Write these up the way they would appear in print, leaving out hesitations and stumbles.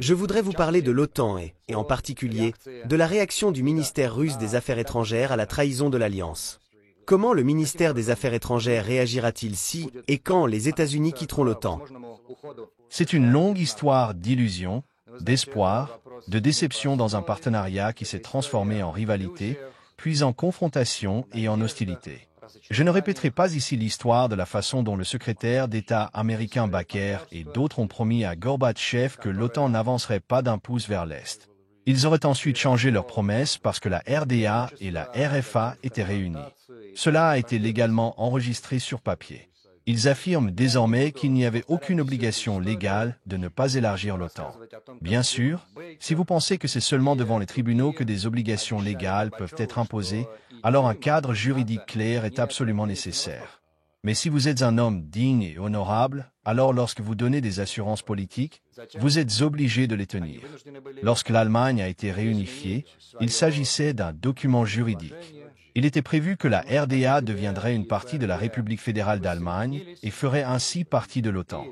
Je voudrais vous parler de l'OTAN et en particulier, de la réaction du ministère russe des Affaires étrangères à la trahison de l'Alliance. Comment le ministère des Affaires étrangères réagira-t-il si et quand les États-Unis quitteront l'OTAN? C'est une longue histoire d'illusions, d'espoir, de déception dans un partenariat qui s'est transformé en rivalité, puis en confrontation et en hostilité. Je ne répéterai pas ici l'histoire de la façon dont le secrétaire d'État américain Baker et d'autres ont promis à Gorbatchev que l'OTAN n'avancerait pas d'un pouce vers l'Est. Ils auraient ensuite changé leurs promesses parce que la RDA et la RFA étaient réunies. Cela a été légalement enregistré sur papier. Ils affirment désormais qu'il n'y avait aucune obligation légale de ne pas élargir l'OTAN. Bien sûr, si vous pensez que c'est seulement devant les tribunaux que des obligations légales peuvent être imposées, alors un cadre juridique clair est absolument nécessaire. Mais si vous êtes un homme digne et honorable, alors lorsque vous donnez des assurances politiques, vous êtes obligé de les tenir. Lorsque l'Allemagne a été réunifiée, il s'agissait d'un document juridique. Il était prévu que la RDA deviendrait une partie de la République fédérale d'Allemagne et ferait ainsi partie de l'OTAN.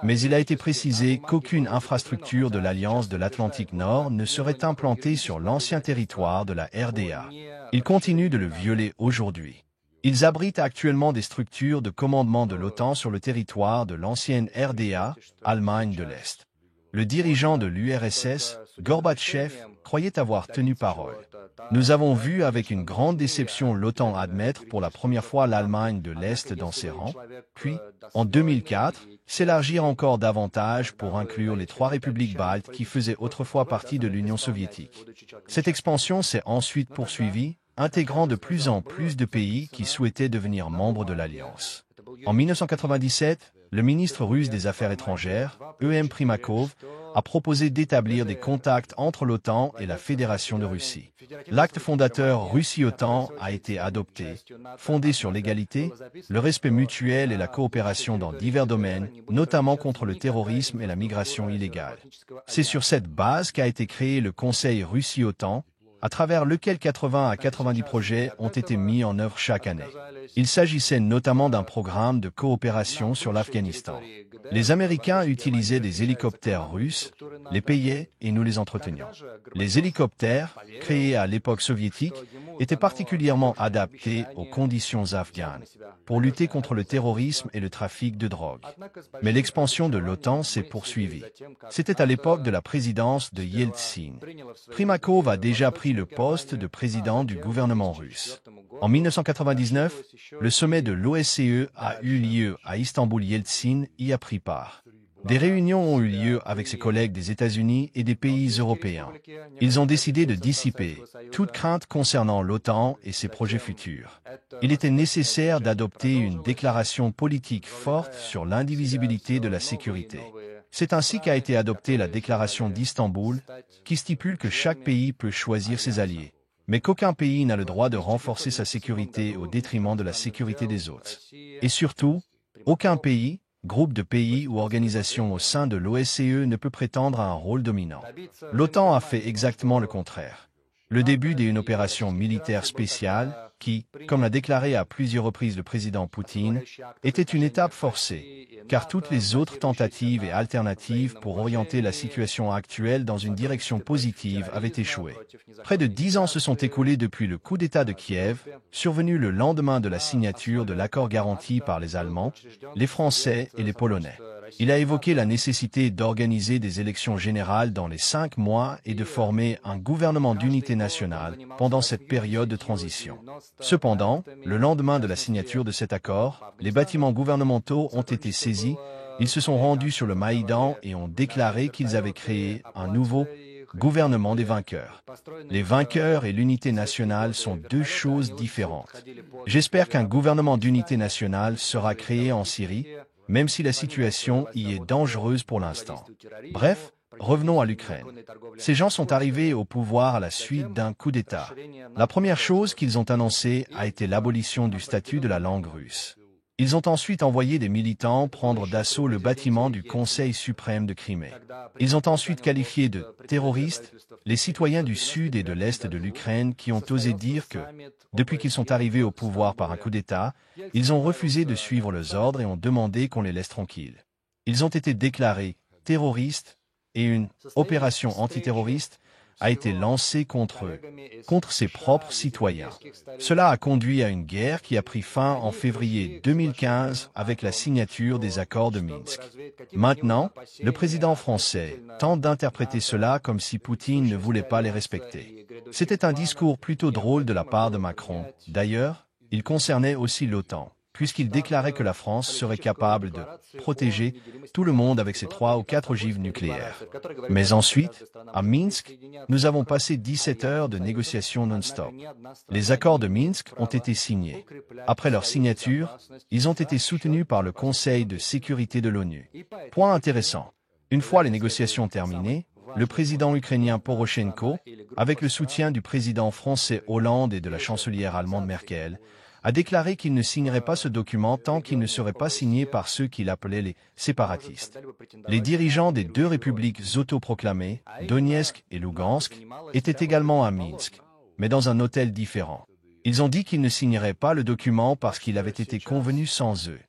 Mais il a été précisé qu'aucune infrastructure de l'Alliance de l'Atlantique Nord ne serait implantée sur l'ancien territoire de la RDA. Ils continuent de le violer aujourd'hui. Ils abritent actuellement des structures de commandement de l'OTAN sur le territoire de l'ancienne RDA, Allemagne de l'Est. Le dirigeant de l'URSS, Gorbatchev, croyait avoir tenu parole. Nous avons vu avec une grande déception l'OTAN admettre pour la première fois l'Allemagne de l'Est dans ses rangs, puis, en 2004, s'élargir encore davantage pour inclure les 3 républiques baltes qui faisaient autrefois partie de l'Union soviétique. Cette expansion s'est ensuite poursuivie, intégrant de plus en plus de pays qui souhaitaient devenir membres de l'Alliance. En 1997, le ministre russe des Affaires étrangères, E.M. Primakov, a proposé d'établir des contacts entre l'OTAN et la Fédération de Russie. L'acte fondateur Russie-OTAN a été adopté, fondé sur l'égalité, le respect mutuel et la coopération dans divers domaines, notamment contre le terrorisme et la migration illégale. C'est sur cette base qu'a été créé le Conseil Russie-OTAN, à travers lequel 80 à 90 projets ont été mis en œuvre chaque année. Il s'agissait notamment d'un programme de coopération sur l'Afghanistan. Les Américains utilisaient des hélicoptères russes, les payaient et nous les entretenions. Les hélicoptères, créés à l'époque soviétique, étaient particulièrement adaptés aux conditions afghanes, pour lutter contre le terrorisme et le trafic de drogue. Mais l'expansion de l'OTAN s'est poursuivie. C'était à l'époque de la présidence de Yeltsin. Primakov a déjà pris le poste de président du gouvernement russe. En 1999, le sommet de l'OSCE a eu lieu à Istanbul. Yeltsin y a pris part. Des réunions ont eu lieu avec ses collègues des États-Unis et des pays européens. Ils ont décidé de dissiper toute crainte concernant l'OTAN et ses projets futurs. Il était nécessaire d'adopter une déclaration politique forte sur l'indivisibilité de la sécurité. C'est ainsi qu'a été adoptée la déclaration d'Istanbul, qui stipule que chaque pays peut choisir ses alliés, mais qu'aucun pays n'a le droit de renforcer sa sécurité au détriment de la sécurité des autres. Et surtout, aucun pays, groupe de pays ou organisation au sein de l'OSCE ne peut prétendre à un rôle dominant. L'OTAN a fait exactement le contraire. Le début d'une opération militaire spéciale qui, comme l'a déclaré à plusieurs reprises le président Poutine, était une étape forcée, car toutes les autres tentatives et alternatives pour orienter la situation actuelle dans une direction positive avaient échoué. Près de 10 ans se sont écoulés depuis le coup d'État de Kiev, survenu le lendemain de la signature de l'accord garanti par les Allemands, les Français et les Polonais. Il a évoqué la nécessité d'organiser des élections générales dans les 5 mois et de former un gouvernement d'unité nationale pendant cette période de transition. Cependant, le lendemain de la signature de cet accord, les bâtiments gouvernementaux ont été saisis, ils se sont rendus sur le Maïdan et ont déclaré qu'ils avaient créé un nouveau gouvernement des vainqueurs. Les vainqueurs et l'unité nationale sont 2 choses différentes. J'espère qu'un gouvernement d'unité nationale sera créé en Syrie, même si la situation y est dangereuse pour l'instant. Bref, revenons à l'Ukraine. Ces gens sont arrivés au pouvoir à la suite d'un coup d'État. La première chose qu'ils ont annoncée a été l'abolition du statut de la langue russe. Ils ont ensuite envoyé des militants prendre d'assaut le bâtiment du Conseil suprême de Crimée. Ils ont ensuite qualifié de terroristes les citoyens du sud et de l'est de l'Ukraine qui ont osé dire que, depuis qu'ils sont arrivés au pouvoir par un coup d'État, ils ont refusé de suivre leurs ordres et ont demandé qu'on les laisse tranquilles. Ils ont été déclarés terroristes et une opération antiterroriste a été lancée contre eux, contre ses propres citoyens. Cela a conduit à une guerre qui a pris fin en février 2015 avec la signature des accords de Minsk. Maintenant, le président français tente d'interpréter cela comme si Poutine ne voulait pas les respecter. C'était un discours plutôt drôle de la part de Macron. D'ailleurs, il concernait aussi l'OTAN, puisqu'il déclarait que la France serait capable de protéger tout le monde avec ses 3 ou 4 ogives nucléaires. Mais ensuite, à Minsk, nous avons passé 17 heures de négociations non-stop. Les accords de Minsk ont été signés. Après leur signature, ils ont été soutenus par le Conseil de sécurité de l'ONU. Point intéressant. Une fois les négociations terminées, le président ukrainien Poroshenko, avec le soutien du président français Hollande et de la chancelière allemande Merkel, a déclaré qu'il ne signerait pas ce document tant qu'il ne serait pas signé par ceux qu'il appelait les séparatistes. Les dirigeants des 2 républiques autoproclamées, Donetsk et Lugansk, étaient également à Minsk, mais dans un hôtel différent. Ils ont dit qu'ils ne signeraient pas le document parce qu'il avait été convenu sans eux.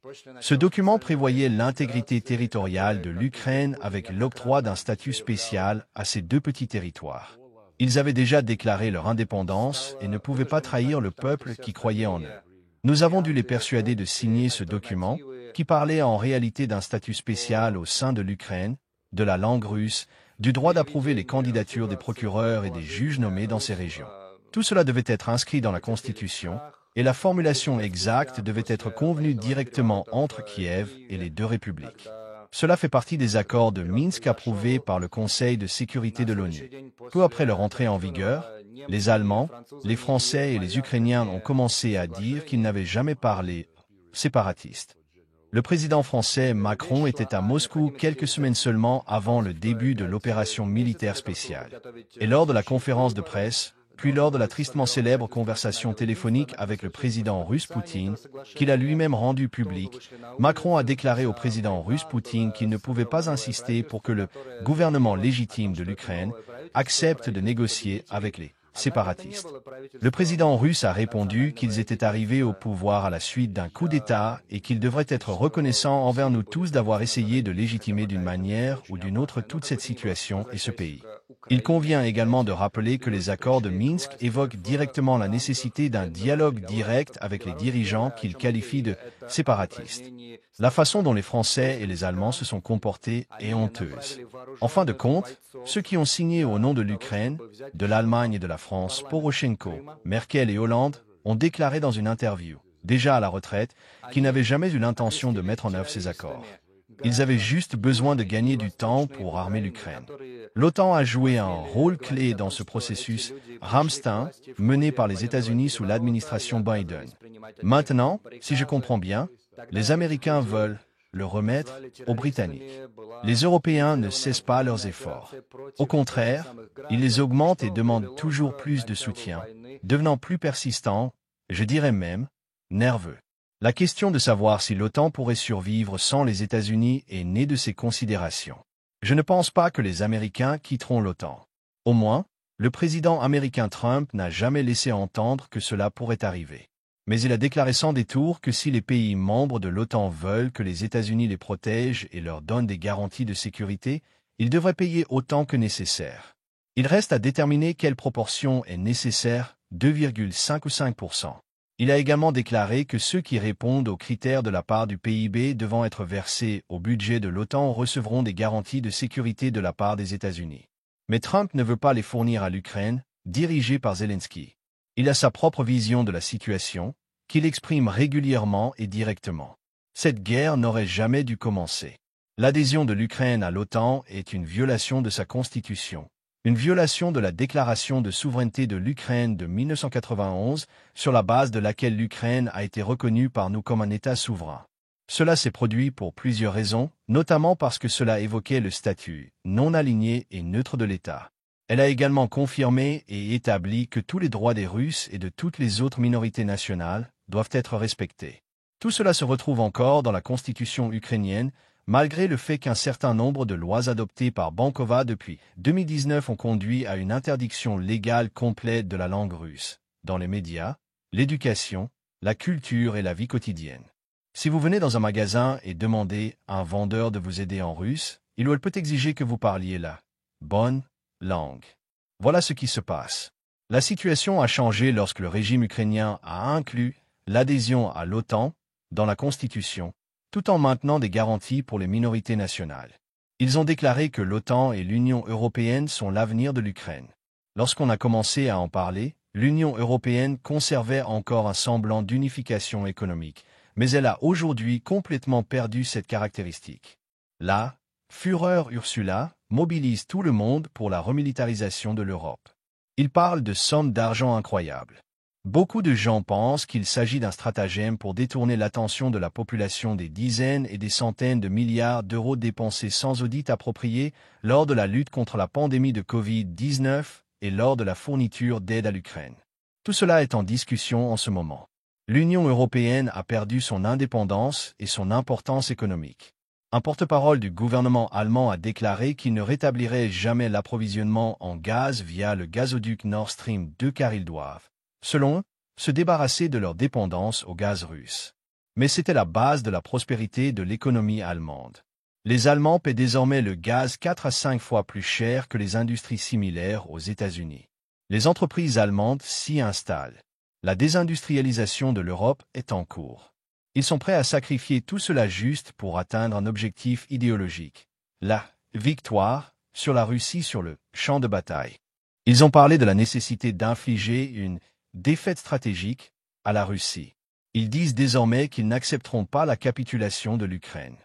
Ce document prévoyait l'intégrité territoriale de l'Ukraine avec l'octroi d'un statut spécial à ces 2 petits territoires. Ils avaient déjà déclaré leur indépendance et ne pouvaient pas trahir le peuple qui croyait en eux. Nous avons dû les persuader de signer ce document, qui parlait en réalité d'un statut spécial au sein de l'Ukraine, de la langue russe, du droit d'approuver les candidatures des procureurs et des juges nommés dans ces régions. Tout cela devait être inscrit dans la Constitution, et la formulation exacte devait être convenue directement entre Kiev et les 2 républiques. Cela fait partie des accords de Minsk approuvés par le Conseil de sécurité de l'ONU. Peu après leur entrée en vigueur, les Allemands, les Français et les Ukrainiens ont commencé à dire qu'ils n'avaient jamais parlé séparatistes. Le président français Macron était à Moscou quelques semaines seulement avant le début de l'opération militaire spéciale. Et lors de la conférence de presse, puis lors de la tristement célèbre conversation téléphonique avec le président russe Poutine, qu'il a lui-même rendue publique, Macron a déclaré au président russe Poutine qu'il ne pouvait pas insister pour que le gouvernement légitime de l'Ukraine accepte de négocier avec les séparatistes. Le président russe a répondu qu'ils étaient arrivés au pouvoir à la suite d'un coup d'État et qu'ils devraient être reconnaissants envers nous tous d'avoir essayé de légitimer d'une manière ou d'une autre toute cette situation et ce pays. Il convient également de rappeler que les accords de Minsk évoquent directement la nécessité d'un dialogue direct avec les dirigeants qu'ils qualifient de séparatistes. La façon dont les Français et les Allemands se sont comportés est honteuse. En fin de compte, ceux qui ont signé au nom de l'Ukraine, de l'Allemagne et de la France, Poroshenko, Merkel et Hollande, ont déclaré dans une interview, déjà à la retraite, qu'ils n'avaient jamais eu l'intention de mettre en œuvre ces accords. Ils avaient juste besoin de gagner du temps pour armer l'Ukraine. L'OTAN a joué un rôle clé dans ce processus Ramstein mené par les États-Unis sous l'administration Biden. Maintenant, si je comprends bien, les Américains veulent le remettre aux Britanniques. Les Européens ne cessent pas leurs efforts. Au contraire, ils les augmentent et demandent toujours plus de soutien, devenant plus persistants, je dirais même, nerveux. La question de savoir si l'OTAN pourrait survivre sans les États-Unis est née de ces considérations. Je ne pense pas que les Américains quitteront l'OTAN. Au moins, le président américain Trump n'a jamais laissé entendre que cela pourrait arriver. Mais il a déclaré sans détour que si les pays membres de l'OTAN veulent que les États-Unis les protègent et leur donnent des garanties de sécurité, ils devraient payer autant que nécessaire. Il reste à déterminer quelle proportion est nécessaire, 2,5 ou 5%. Il a également déclaré que ceux qui répondent aux critères de la part du PIB devant être versés au budget de l'OTAN recevront des garanties de sécurité de la part des États-Unis. Mais Trump ne veut pas les fournir à l'Ukraine, dirigée par Zelensky. Il a sa propre vision de la situation, qu'il exprime régulièrement et directement. Cette guerre n'aurait jamais dû commencer. L'adhésion de l'Ukraine à l'OTAN est une violation de sa constitution. Une violation de la déclaration de souveraineté de l'Ukraine de 1991, sur la base de laquelle l'Ukraine a été reconnue par nous comme un État souverain. Cela s'est produit pour plusieurs raisons, notamment parce que cela évoquait le statut non aligné et neutre de l'État. Elle a également confirmé et établi que tous les droits des Russes et de toutes les autres minorités nationales doivent être respectés. Tout cela se retrouve encore dans la constitution ukrainienne, malgré le fait qu'un certain nombre de lois adoptées par Bankova depuis 2019 ont conduit à une interdiction légale complète de la langue russe, dans les médias, l'éducation, la culture et la vie quotidienne. Si vous venez dans un magasin et demandez à un vendeur de vous aider en russe, il ou elle peut exiger que vous parliez la bonne langue. Voilà ce qui se passe. La situation a changé lorsque le régime ukrainien a inclus l'adhésion à l'OTAN dans la Constitution, tout en maintenant des garanties pour les minorités nationales. Ils ont déclaré que l'OTAN et l'Union européenne sont l'avenir de l'Ukraine. Lorsqu'on a commencé à en parler, l'Union européenne conservait encore un semblant d'unification économique, mais elle a aujourd'hui complètement perdu cette caractéristique. La fureur Ursula mobilise tout le monde pour la remilitarisation de l'Europe. Il parle de sommes d'argent incroyables. Beaucoup de gens pensent qu'il s'agit d'un stratagème pour détourner l'attention de la population des dizaines et des centaines de milliards d'euros dépensés sans audit approprié lors de la lutte contre la pandémie de Covid-19 et lors de la fourniture d'aide à l'Ukraine. Tout cela est en discussion en ce moment. L'Union européenne a perdu son indépendance et son importance économique. Un porte-parole du gouvernement allemand a déclaré qu'il ne rétablirait jamais l'approvisionnement en gaz via le gazoduc Nord Stream 2 car ils doivent, selon eux, se débarrasser de leur dépendance au gaz russe. Mais c'était la base de la prospérité de l'économie allemande. Les Allemands paient désormais le gaz 4 à 5 fois plus cher que les industries similaires aux États-Unis. Les entreprises allemandes s'y installent. La désindustrialisation de l'Europe est en cours. Ils sont prêts à sacrifier tout cela juste pour atteindre un objectif idéologique, la victoire sur la Russie sur le champ de bataille. Ils ont parlé de la nécessité d'infliger une défaite stratégique à la Russie. Ils disent désormais qu'ils n'accepteront pas la capitulation de l'Ukraine.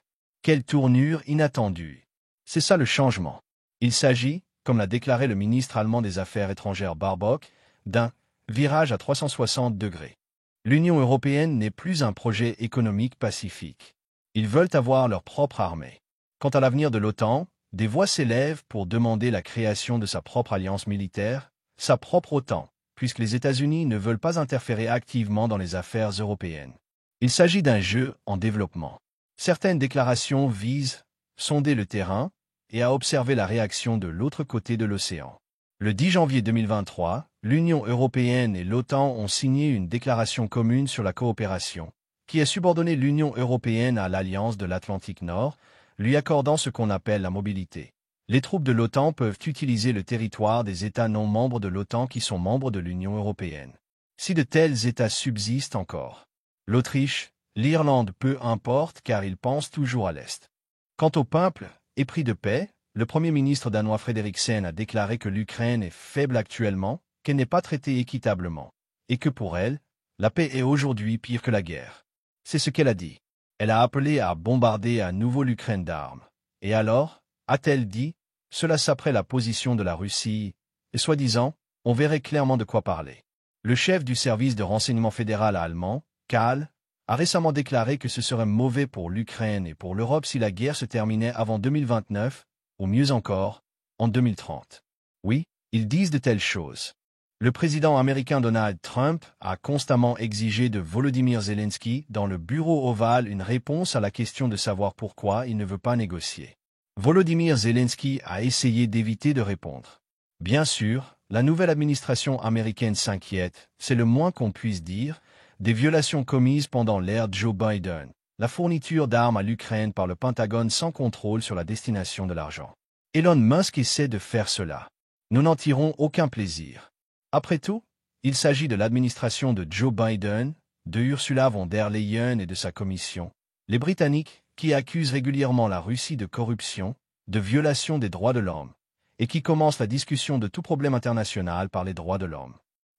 Quelle tournure inattendue! C'est ça le changement. Il s'agit, comme l'a déclaré le ministre allemand des Affaires étrangères Baerbock, d'un virage à 360 degrés. L'Union européenne n'est plus un projet économique pacifique. Ils veulent avoir leur propre armée. Quant à l'avenir de l'OTAN, des voix s'élèvent pour demander la création de sa propre alliance militaire, sa propre OTAN, puisque les États-Unis ne veulent pas interférer activement dans les affaires européennes. Il s'agit d'un jeu en développement. Certaines déclarations visent sonder le terrain et à observer la réaction de l'autre côté de l'océan. Le 10 janvier 2023, l'Union européenne et l'OTAN ont signé une déclaration commune sur la coopération, qui a subordonné l'Union européenne à l'Alliance de l'Atlantique Nord, lui accordant ce qu'on appelle la mobilité. Les troupes de l'OTAN peuvent utiliser le territoire des États non membres de l'OTAN qui sont membres de l'Union européenne. Si de tels États subsistent encore, l'Autriche, l'Irlande, peu importe car ils pensent toujours à l'Est. Quant au peuple, épris de paix, le Premier ministre danois Frederiksen a déclaré que l'Ukraine est faible actuellement, qu'elle n'est pas traitée équitablement, et que pour elle, la paix est aujourd'hui pire que la guerre. C'est ce qu'elle a dit. Elle a appelé à bombarder à nouveau l'Ukraine d'armes. Et alors, a-t-elle dit, cela s'après la position de la Russie, et soi-disant, on verrait clairement de quoi parler. Le chef du service de renseignement fédéral allemand, Kahl, a récemment déclaré que ce serait mauvais pour l'Ukraine et pour l'Europe si la guerre se terminait avant 2029, ou mieux encore, en 2030. Oui, ils disent de telles choses. Le président américain Donald Trump a constamment exigé de Volodymyr Zelensky dans le bureau ovale une réponse à la question de savoir pourquoi il ne veut pas négocier. Volodymyr Zelensky a essayé d'éviter de répondre. Bien sûr, la nouvelle administration américaine s'inquiète, c'est le moins qu'on puisse dire, des violations commises pendant l'ère Joe Biden, la fourniture d'armes à l'Ukraine par le Pentagone sans contrôle sur la destination de l'argent. Elon Musk essaie de faire cela. Nous n'en tirons aucun plaisir. Après tout, il s'agit de l'administration de Joe Biden, de Ursula von der Leyen et de sa commission, les Britanniques, qui accusent régulièrement la Russie de corruption, de violation des droits de l'homme, et qui commencent la discussion de tout problème international par les droits de l'homme.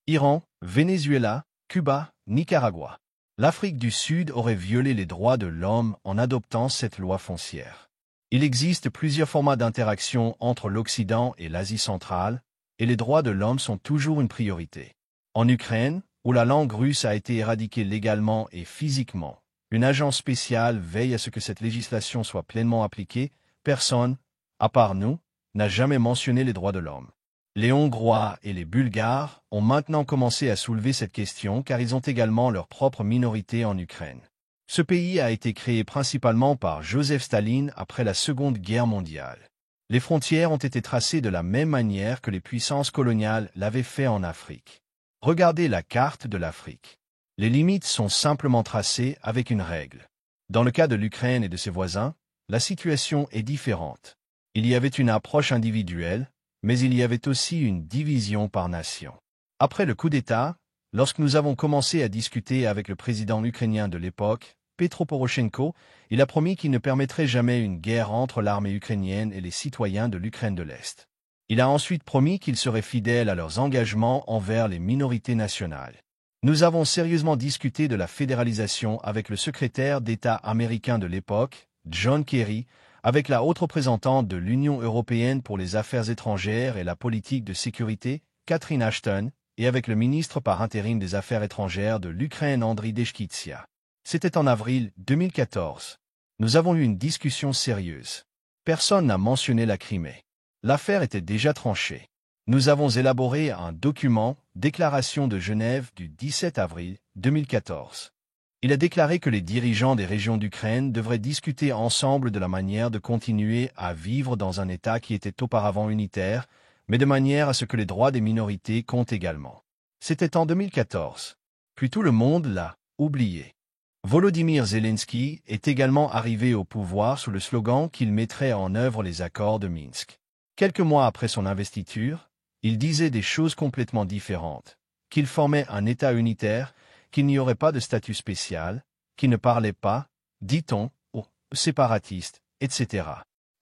Iran, Venezuela, Cuba, Nicaragua. L'Afrique du Sud aurait violé les droits de l'homme en adoptant cette loi foncière. Il existe plusieurs formats d'interaction entre l'Occident et l'Asie centrale, et les droits de l'homme sont toujours une priorité. En Ukraine, où la langue russe a été éradiquée légalement et physiquement, une agence spéciale veille à ce que cette législation soit pleinement appliquée, personne, à part nous, n'a jamais mentionné les droits de l'homme. Les Hongrois et les Bulgares ont maintenant commencé à soulever cette question car ils ont également leur propre minorité en Ukraine. Ce pays a été créé principalement par Joseph Staline après la Seconde Guerre mondiale. Les frontières ont été tracées de la même manière que les puissances coloniales l'avaient fait en Afrique. Regardez la carte de l'Afrique. Les limites sont simplement tracées avec une règle. Dans le cas de l'Ukraine et de ses voisins, la situation est différente. Il y avait une approche individuelle, mais il y avait aussi une division par nation. Après le coup d'État, lorsque nous avons commencé à discuter avec le président ukrainien de l'époque, Petro Poroshenko, il a promis qu'il ne permettrait jamais une guerre entre l'armée ukrainienne et les citoyens de l'Ukraine de l'Est. Il a ensuite promis qu'il serait fidèle à leurs engagements envers les minorités nationales. Nous avons sérieusement discuté de la fédéralisation avec le secrétaire d'État américain de l'époque, John Kerry, avec la haute représentante de l'Union européenne pour les affaires étrangères et la politique de sécurité, Catherine Ashton, et avec le ministre par intérim des Affaires étrangères de l'Ukraine, Andriy Deshkytsia. C'était en avril 2014. Nous avons eu une discussion sérieuse. Personne n'a mentionné la Crimée. L'affaire était déjà tranchée. Nous avons élaboré un document, Déclaration de Genève du 17 avril 2014. Il a déclaré que les dirigeants des régions d'Ukraine devraient discuter ensemble de la manière de continuer à vivre dans un État qui était auparavant unitaire, mais de manière à ce que les droits des minorités comptent également. C'était en 2014. Puis tout le monde l'a oublié. Volodymyr Zelensky est également arrivé au pouvoir sous le slogan qu'il mettrait en œuvre les accords de Minsk. Quelques mois après son investiture, il disait des choses complètement différentes, qu'il formait un État unitaire, qu'il n'y aurait pas de statut spécial, qu'il ne parlait pas, dit-on, aux séparatistes, etc.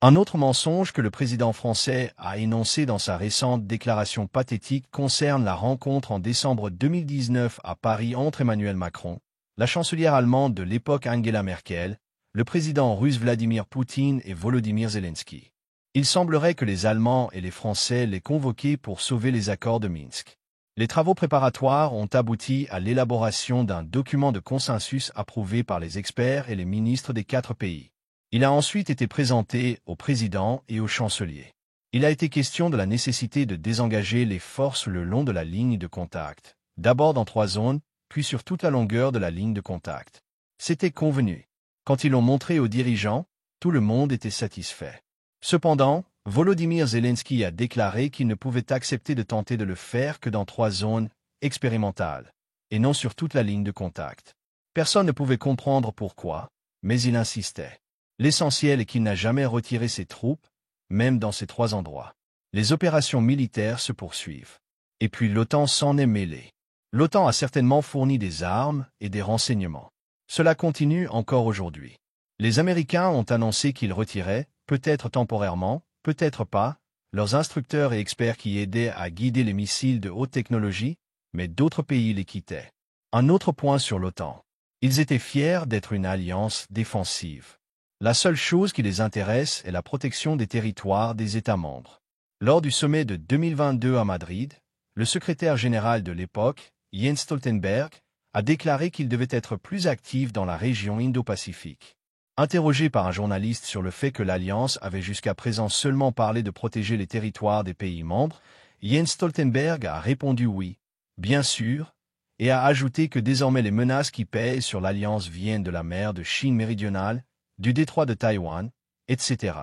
Un autre mensonge que le président français a énoncé dans sa récente déclaration pathétique concerne la rencontre en décembre 2019 à Paris entre Emmanuel Macron, la chancelière allemande de l'époque Angela Merkel, le président russe Vladimir Poutine et Volodymyr Zelensky. Il semblerait que les Allemands et les Français l'aient convoqué pour sauver les accords de Minsk. Les travaux préparatoires ont abouti à l'élaboration d'un document de consensus approuvé par les experts et les ministres des 4 pays. Il a ensuite été présenté au président et au chancelier. Il a été question de la nécessité de désengager les forces le long de la ligne de contact, d'abord dans 3 zones, puis sur toute la longueur de la ligne de contact. C'était convenu. Quand ils l'ont montré aux dirigeants, tout le monde était satisfait. Cependant, Volodymyr Zelensky a déclaré qu'il ne pouvait accepter de tenter de le faire que dans 3 zones expérimentales, et non sur toute la ligne de contact. Personne ne pouvait comprendre pourquoi, mais il insistait. L'essentiel est qu'il n'a jamais retiré ses troupes, même dans ces 3 endroits. Les opérations militaires se poursuivent. Et puis l'OTAN s'en est mêlée. L'OTAN a certainement fourni des armes et des renseignements. Cela continue encore aujourd'hui. Les Américains ont annoncé qu'ils retiraient, peut-être temporairement, peut-être pas, leurs instructeurs et experts qui aidaient à guider les missiles de haute technologie, mais d'autres pays les quittaient. Un autre point sur l'OTAN. Ils étaient fiers d'être une alliance défensive. La seule chose qui les intéresse est la protection des territoires des États membres. Lors du sommet de 2022 à Madrid, le secrétaire général de l'époque, Jens Stoltenberg, a déclaré qu'il devait être plus actif dans la région Indo-Pacifique. Interrogé par un journaliste sur le fait que l'Alliance avait jusqu'à présent seulement parlé de protéger les territoires des pays membres, Jens Stoltenberg a répondu oui, bien sûr, et a ajouté que désormais les menaces qui pèsent sur l'Alliance viennent de la mer de Chine méridionale, du détroit de Taïwan, etc.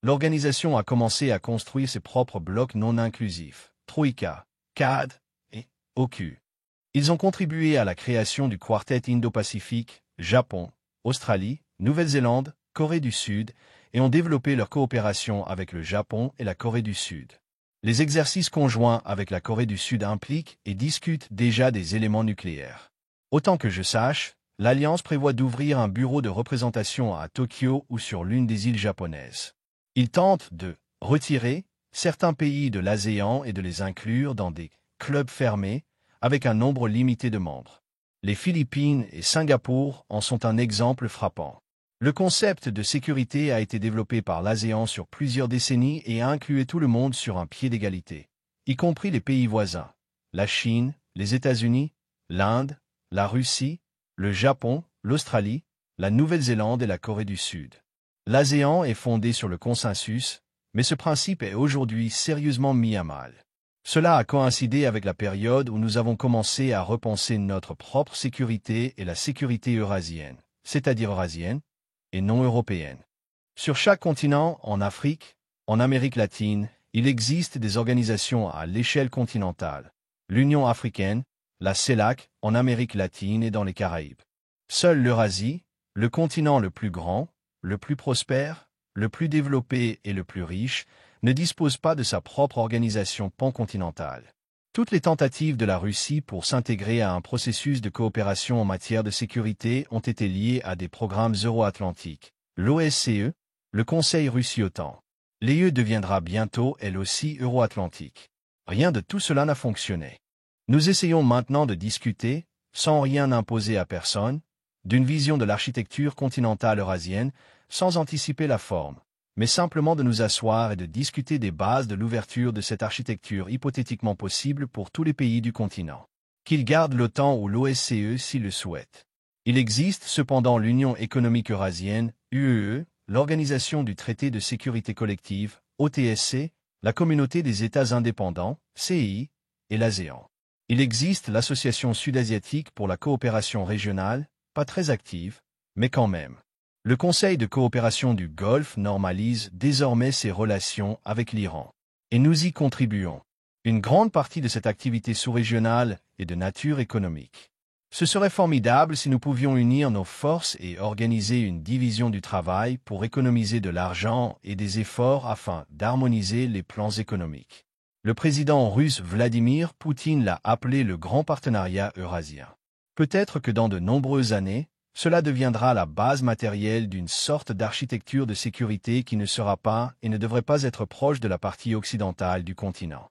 L'organisation a commencé à construire ses propres blocs non inclusifs, Troïka, CAD et OQ. Ils ont contribué à la création du Quartet Indo-Pacifique, Japon, Australie, Nouvelle-Zélande, Corée du Sud, et ont développé leur coopération avec le Japon et la Corée du Sud. Les exercices conjoints avec la Corée du Sud impliquent et discutent déjà des éléments nucléaires. Autant que je sache, l'Alliance prévoit d'ouvrir un bureau de représentation à Tokyo ou sur l'une des îles japonaises. Ils tentent de retirer certains pays de l'ASEAN et de les inclure dans des clubs fermés avec un nombre limité de membres. Les Philippines et Singapour en sont un exemple frappant. Le concept de sécurité a été développé par l'ASEAN sur plusieurs décennies et a inclus tout le monde sur un pied d'égalité, y compris les pays voisins, la Chine, les États-Unis, l'Inde, la Russie, le Japon, l'Australie, la Nouvelle-Zélande et la Corée du Sud. L'ASEAN est fondé sur le consensus, mais ce principe est aujourd'hui sérieusement mis à mal. Cela a coïncidé avec la période où nous avons commencé à repenser notre propre sécurité et la sécurité eurasienne, c'est-à-dire eurasienne, et non européenne. Sur chaque continent, en Afrique, en Amérique latine, il existe des organisations à l'échelle continentale, l'Union africaine, la CELAC, en Amérique latine et dans les Caraïbes. Seule l'Eurasie, le continent le plus grand, le plus prospère, le plus développé et le plus riche, ne dispose pas de sa propre organisation pancontinentale. Toutes les tentatives de la Russie pour s'intégrer à un processus de coopération en matière de sécurité ont été liées à des programmes euro-atlantiques, l'OSCE, le Conseil Russie-OTAN. L'UE deviendra bientôt elle aussi euro-atlantique. Rien de tout cela n'a fonctionné. Nous essayons maintenant de discuter, sans rien imposer à personne, d'une vision de l'architecture continentale eurasienne, sans anticiper la forme, mais simplement de nous asseoir et de discuter des bases de l'ouverture de cette architecture hypothétiquement possible pour tous les pays du continent. Qu'ils gardent l'OTAN ou l'OSCE s'ils le souhaitent. Il existe cependant l'Union économique eurasienne, UEE, l'Organisation du traité de sécurité collective, OTSC, la Communauté des États indépendants, CEI, et l'ASEAN. Il existe l'Association sud-asiatique pour la coopération régionale, pas très active, mais quand même. Le Conseil de coopération du Golfe normalise désormais ses relations avec l'Iran. Et nous y contribuons. Une grande partie de cette activité sous-régionale est de nature économique. Ce serait formidable si nous pouvions unir nos forces et organiser une division du travail pour économiser de l'argent et des efforts afin d'harmoniser les plans économiques. Le président russe Vladimir Poutine l'a appelé le Grand Partenariat Eurasien. Peut-être que dans de nombreuses années, cela deviendra la base matérielle d'une sorte d'architecture de sécurité qui ne sera pas et ne devrait pas être proche de la partie occidentale du continent.